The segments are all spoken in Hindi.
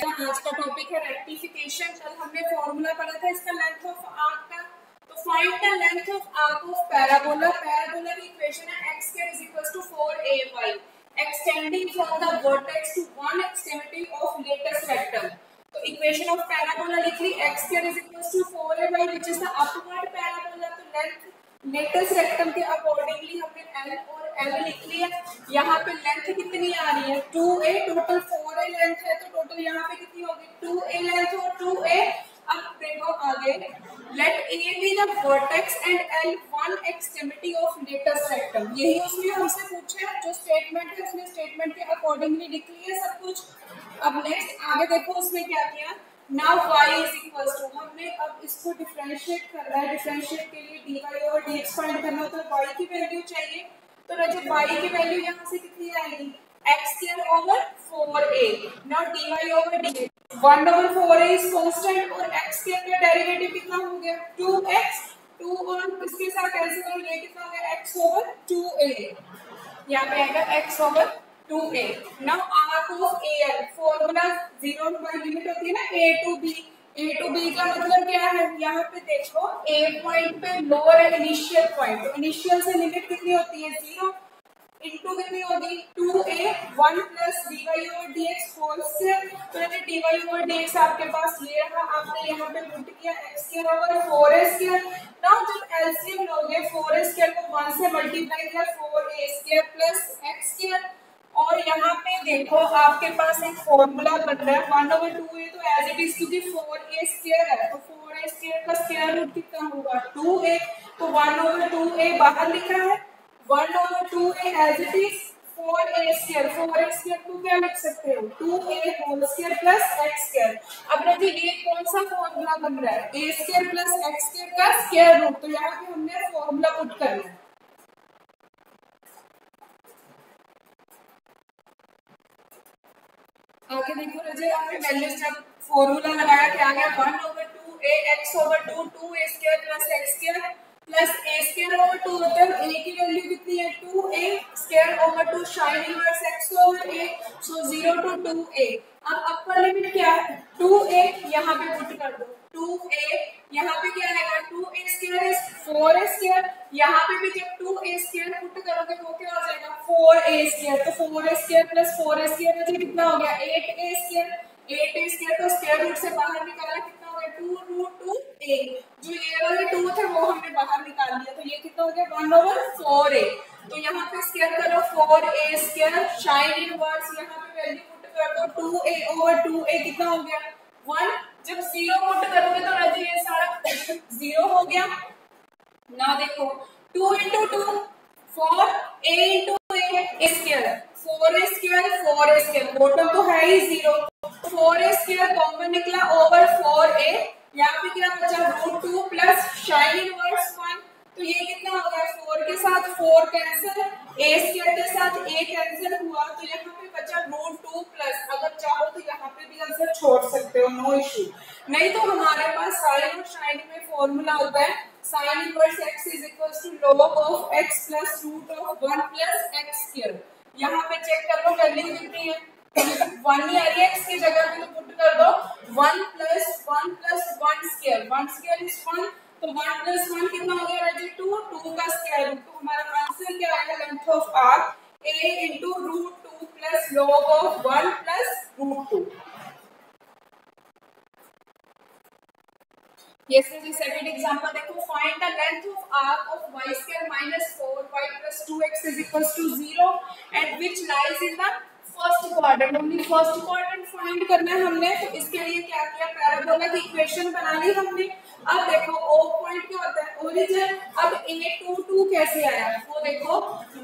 आज का टॉपिक है रेक्टिफिकेशन। कल हमने फॉर्मूला पढ़ा था इसका लेंथ ऑफ आर्क का। तो find the length of arc of parabola. Parabola की इक्वेशन है x square is equals to 4ay extending from the vertex to one extremity of latus rectum। तो इक्वेशन ऑफ पैराबोला लिख ली x square is equals to 4ay which is the upward parabola। तो लेंथ लेटस रेक्टम के अकॉर्डिंगली हमने l और l लिख लिया। यहाँ पे लेंथ कितनी आ रही है 2a, टोटल 4a लेंथ है, तो टोटल यहाँ पे कितनी होगी 2a लेंथ और 2a। अब देखो आगे, let a b the vertex and l one extremity of latus rectum. यही उसने हमसे पूछा, जो स्टेटमेंट है उसने स्टेटमेंट के अकॉर्डिंगली लिख लिया सब कुछ। अब नेक्स्ट आगे देखो उसमें क्या किया। Now y is equals to, हमने अब इसको डिफरेंशिएट करना है। डिफरेंशिएट के लिए dy और dx फाइंड करना होता है, y की वैल्यू चाहिए। तो रजत y की वैल्यू यहाँ से कितनी आएगी x square over 4a। Now dy over dx 1/4a is constant और x स्क्वायर का डेरिवेटिव कितना हो गया 2x। 2 और इसके साथ कैंसिल करो, ये कितना हो गया x ओवर 2a। यहाँ पे आएगा x over 2a। Now arc of AL formula 0 by limit होती है ना a to b। a to b का मतलब क्या है, यहाँ पे देखो a पॉइंट पे लोअर है इनिशियल पॉइंट, तो इनिशियल से लिमिट कितनी होती है 0 इनटू कितनी होगी 2a 1 plus dy over dx whole square. तो ये dy ओवर dx आपके पास ये रहा, आपने यहाँ पे पुट किया x square over 4a square. Now जब एलसीएम लोगे 4a स्क्वायर को 1 से मल्टीप्लाई किया 4a square plus x square. और यहाँ पे देखो आपके पास एक फॉर्मूला बन रहा है 1/2a, तो एज इट इज क्योंकि 4a स्क्वायर है तो 4a स्क्वायर का स्क्वायर रूट कितना होगा 2a। तो 1/2a बाहर लिखा है, 1/2a as it is 4a square. 4a square को क्या लिख सकते हो 2a whole square plus x square. अब देखिए ये कौन सा फॉर्मूला बन रहा है a square plus x square का स्क्वायर रूट। तो यहाँ पे हमने फॉर्मूला पुट करना है। आगे देखो रजे, आपने वैल्यूज जब फॉर्मूला लगाया क्या आ गया 1/2a x over 2 2a square plus x square plus a square over 2 होता है। a की वैल्यू कितनी है 2a square over 2 sine inverse x over a, so 0 to 2a। अब अपर लिमिट क्या है 2a, यहाँ पे पुट कर दो 2a, यहाँ पे क्या आएगा 2a square is 4a square. यहाँ पे भी जब 2a स्क्वायर पुट करोगे तो क्या हो जाएगा 4a स्क्वायर। तो 4a square plus 4a square में कितना हो गया 8a स्क्वायर। 8a स्क्वायर को स्क्वायर रूट से बाहर निकाला कितना हो गया 2√2a। जो ये वाले 2 थे वो हमने बाहर निकाल लिया, तो ये कितना हो गया 1/4a। तो यहाँ पे स्क्वायर करो 4a स्क्वायर साइन इनवर्स, यहाँ पे वैल्यू पुट कर दो 2a ओवर 2a कितना हो गया 1। जब 0 पुट करोगे तो राजी ये सारा 0 हो गया। ना देखो 2 into 2 4 a into a square 4a square 4a square total तो है ही 0। 4a स्क्वायर कॉमन निकला ओवर 4a, यहाँ पे क्या बचा √2 प्लस साइन इनवर्स 1। तो ये कितना हो गया 4 के साथ 4 कैंसिल, a स्क्वायर के साथ a कैंसिल हुआ, तो यहाँ पे बचा √2 प्लस। अगर चाहो तो यहाँ पे भी आंसर छोड़ सकते हो, नो इशू। नहीं तो हमारे पास साइन और साइन में फॉर्मूला होता है sine inverse x is equals to log of x plus root of 1 plus x square. यहाँ पे चेक कर लो वैल्यू कितनी है 1 ही आ रही है, x की जगह पे तो पुट कर दो 1 प्लस 1 स्क्वायर। 1 स्क्वायर इज 1, तो 1 प्लस 1 कितना हो गया राजी 2 का स्क्वायर रूट। तो हमारा आंसर क्या आएगा length of arc a into √2 plus log of 1 plus √2। Yes, this is second example. देखो find the length of arc of y square minus 4y plus 2x is equals to 0 and which lies in the first quadrant. only first quadrant find करना है हमने। तो इसके लिए क्या किया पैराबोला की इक्वेशन बना ली हमने। अब देखो O पॉइंट क्या होता है ओरिजिन। अब a2 कैसे आया वो देखो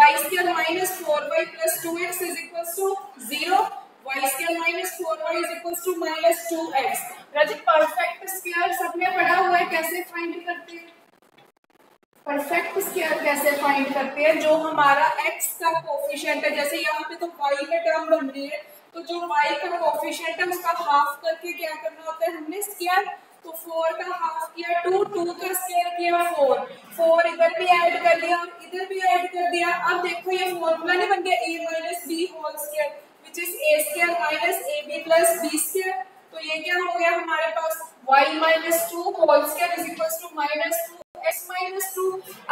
y square minus 4y plus 2x is equals to 0, y square minus 4y is equals to minus 2x। Rajit perfect square सबने पढ़ा हुआ है, कैसे फाइंड करते हैं परफेक्ट स्क्वायर कैसे फाइंड करते हैं। जो हमारा x का कोफिशिएंट है, जैसे यहाँ पे तो y का टर्म बन रही है, तो जो y का कोफिशिएंट है उसका हाफ करके क्या करना होता है हमने स्क्वायर। तो 4 का हाफ किया 2, 2 का स्क्वायर किया 4, 4 इधर भी ऐड कर दिया और इधर भी ऐड कर दिया। अब देखो ये फॉर्मूला नहीं बन गया a minus B whole square which is a square minus ab plus b square। Minus two whole square is equal to minus two X minus two.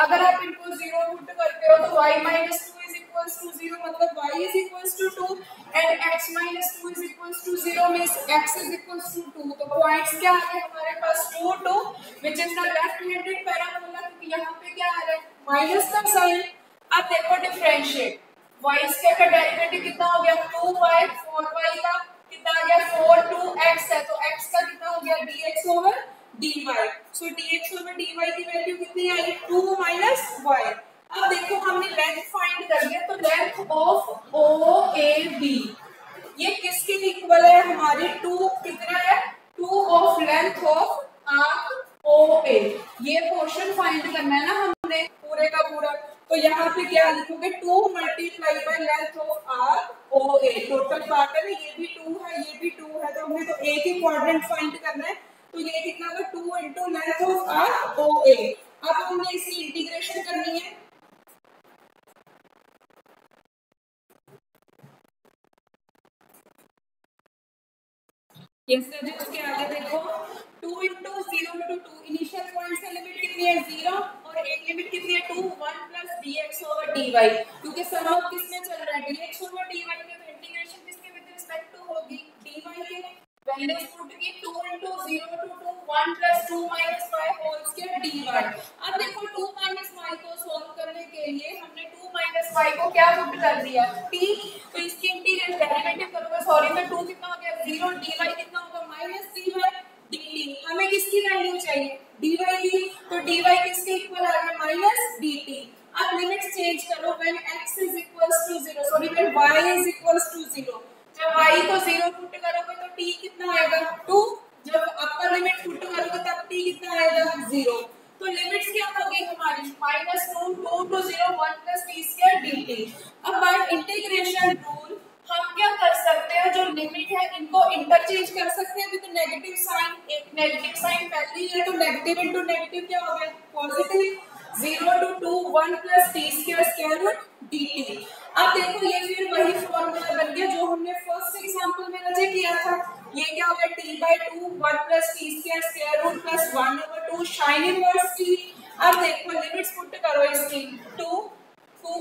अगर आप इनको जीरो पुट करते हो तो Y minus two is equal to zero, मतलब Y is equal to two and X minus two is equal to zero means X is equal to two. तो पॉइंट्स क्या आ गए हमारे पास, two to which is the left handed parabola, क्योंकि यहाँ पे क्या आ रहा है माइनस का साइन। अब देखो डिफरेंशिएट, वाई स्क्वायर का डेरिवेटिव कितना हो गया 2y, 4y का कितना आ गया 4 2x है, तो x का कितना हो गया dx ओवर dy। सो dx ओवर dy की वैल्यू कितनी आई 2 माइनस y। अब देखो हमने लेंथ फाइंड कर लिया, तो लेंथ ऑफ OAB ये किसके इक्वल है हमारी 2 कितना है 2 of length of arc OA। ये पोर्शन फाइंड करना है ना हमने पूरे का पूरा, तो यहाँ पे क्या लिखोगे 2 multiply by length of arc OA। Total part है, ये भी 2 है ये भी 2 है, तो हमें तो एक ही क्वाड्रेंट फाइंड करना है, तो ये कितना होगा 2 into length of arc OA। अब हमने इसकी इंटीग्रेशन करनी है, उसके आगे देखो 2 इंटू 0 इंटू 2, इनिशियल पॉइंट से लिमिट कितनी है 0 और एक लिमिट कितनी है 2 1 प्लस dx ओवर dy, क्योंकि सम ऑफ किसमें चल रहा है dx ओवर dy में, तो इंटीग्रेशन किसके विद रिस्पेक्ट टू होगी dy के। वैल्यूज पुट की 2 into 0 to 2 1 plus 2 minus y whole square dy। अब देखो 2 माइनस y को सॉल्व करने के लिए हमने 2 माइनस y को क्या पुट कर दिया t, तो इसकी इंटीग्रल डेरिवेटिव करोगे सॉरी, तो 2 कितना हो गया 0 dy कितना होगा माइनस dy dt। हमें किसकी वैल्यू चाहिए dy की, तो dy किसके इक्वल आ गया माइनस dt। अब लिमिट्स चेंज करो, when x is equals to 0 sorry when y is equals to 0, जब y को 0 पुट करोगे तो t कितना आएगा 2, जब अपर लिमिट पुट करोगे तब t कितना आएगा 0। तो लिमिट्स क्या होगी हमारी minus 2 2 to 0 1 plus t square dt। अब बाय इंटीग्रेशन रूल हम क्या कर सकते हैं, जो लिमिट है इनको इंटरचेंज कर सकते हैं विद नेगेटिव साइन। एक नेगेटिव साइन पहले है, तो नेगेटिव इनटू नेगेटिव क्या हो गया positive, 0 to 2 1 plus t square square root dt। अब देखो ये फिर वही फॉर्मूला बन गया जो हमने फर्स्ट एग्जांपल में रचे किया था। ये क्या हो गया t by 2 1 plus t square square root plus 1 over 2 sine inverse t। अब देखो लिमिट्स पुट करो इसकी 2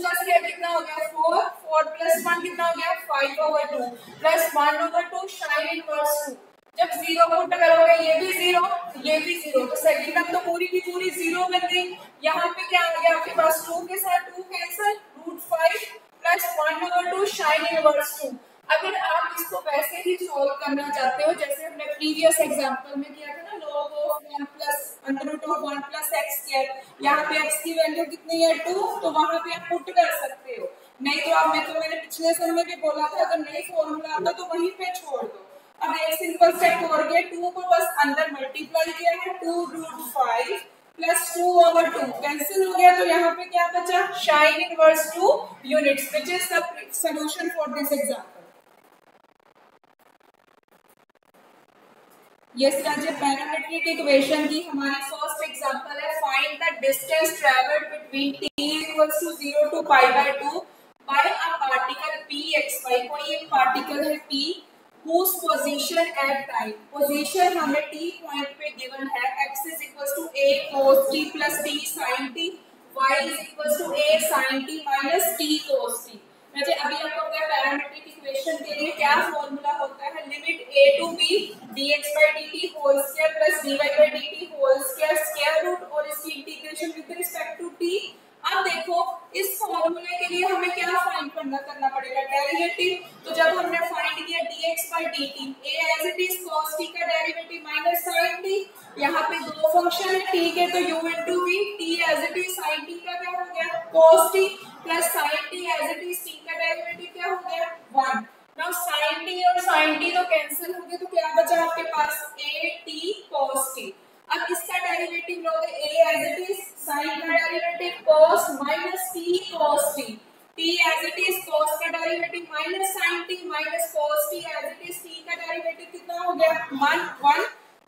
का स्क्वायर कितना हो गया 4 4 प्लस 1 कितना हो गया 5 over 2 plus 1 over 2 sine inverse 2। जब 0 पुट करोगे ये भी 0 ये भी 0, तो सेकंड टर्म तो पूरी की पूरी 0 बन गई। यहाँ पे क्या आ गया आपके पास 2 के साथ 2 cancel root 5 plus 1 over 2 sine inverse 2। अगर आप इसको वैसे ही सॉल्व करना चाहते हो जैसे हमने प्रीवियस एग्जांपल में किया था ना, log of 1 plus under root of 1 plus x square, यहाँ पे x की वैल्यू कितनी है 2, तो वहां पे आप पुट कर सकते हो। नहीं तो आप मैंने पिछले समय भी बोला था अगर नहीं फॉर्मूला आता तो वहीं पे छोड़ दो। अब एक सिंपल स्टेप और गया, 2 को बस अंदर मल्टीप्लाई किया है 2 रूट 5 प्लस 2 ओवर 2 कैंसिल हो गया, तो यहाँ पे क्या बचा sine inverse 2 units which is the solution for this example. ये राज्य पैरामेट्रिक इक्वेशन की हमारी फर्स्ट एग्जांपल है। Find the distance travelled between t equals to 0 to pi by 2 by a particle pxy। कोई एक पार्टिकल है p whose position at time, position हमें t पॉइंट पे गिवन है, x is equals to a cos t plus t sin t, y is equals to a sin t minus t cos t। वैसे अभी आपको क्या पैरामेट्रिक इक्वेशन के लिए क्या फॉर्मूला होता है, limit a to b dx by dt whole square plus dy by dt whole square square root और इसकी integration with respect to t। अब देखो इस फॉर्मूले के लिए हमें क्या फाइंड करना पड़ेगा डेरिवेटिव। तो जब हमने फाइंड किया dx by dt, a as it is cos t का डेरिवेटिव माइनस sin t, यहाँ पे दो फंक्शन है t के तो u into v, t as it is sin t का क्या हो गया cos t plus sin t as it is t का डेरिवेटिव क्या हो गया 1। नाउ sin t और sin t तो कैंसिल हो गए, तो क्या बचा आपके पास a t cos t। अब इसका डेरिवेटिव लोगे a as it is sin का derivative cos minus t cos t, t as it is cos का derivative minus sin t minus cos t as it is t का डेरिवेटिव कितना हो गया 1 1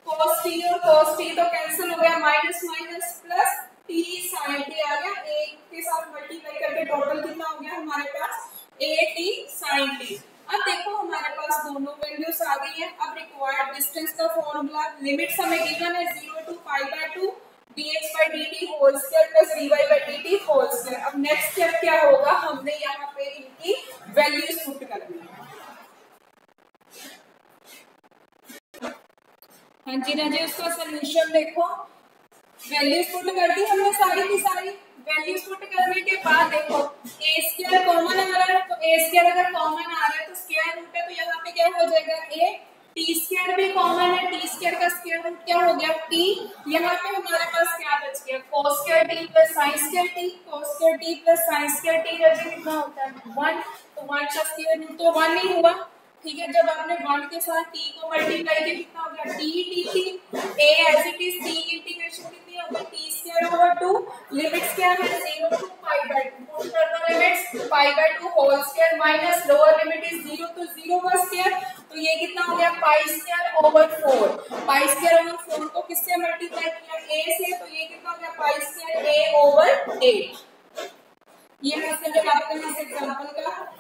cos t और cos t तो कैंसिल हो गया minus minus plus t sin t आ गया, a के साथ मल्टीप्लाई करके टोटल कितना हो गया हमारे पास a t sin t। अब देखो हमारे पास दोनों वैल्यूज आ गई है। अब रिक्वायर्ड डिस्टेंस का फॉर्मूला, लिमिट्स हमें गिवन है 0 to π/2 dx/dt whole square plus dy/dt whole square. अब नेक्स्ट स्टेप क्या होगा, हमने यहाँ पे इनकी वैल्यूज पुट करनी है। हाँ जी ना जी, उसका सोल्यूशन देखो, वैल्यूज पुट कर दी हमने सारी की सारी। वैल्यूज पुट करने के बाद देखो ए स्क्वायर कॉमन आ रहा है, तो ए स्क्वायर अगर कॉमन आ रहा है तो स्क्वायर रूट है, तो यहाँ पे क्या हो जाएगा ए। टी स्क्वायर भी कॉमन है, टी स्क्वायर का स्क्वायर रूट क्या हो गया टी। यहाँ पे हमारे पास क्या बच गया cos square T plus sin square T. cos square T plus sin square T जैसे कितना होता है 1, तो 1 का स्क्वायर रूट तो 1 ही हुआ। ठीक है, जब आपने 1 के साथ t को मल्टीप्लाई किया कितना हो गया t a as it is t integration कितनी होगी t स्क्वायर ओवर 2। लिमिट्स क्या है 0 to π/2, पुट कर दो limits π/2 whole square minus lower limit is 0 to 0 का स्क्वायर, तो ये कितना हो गया pi square over 4। Pi square over 4 को किससे मल्टीप्लाई किया a से, तो ये कितना हो गया पाई स्क्वायर a ओवर 8। ये मैंने आपको इस एग्जांपल का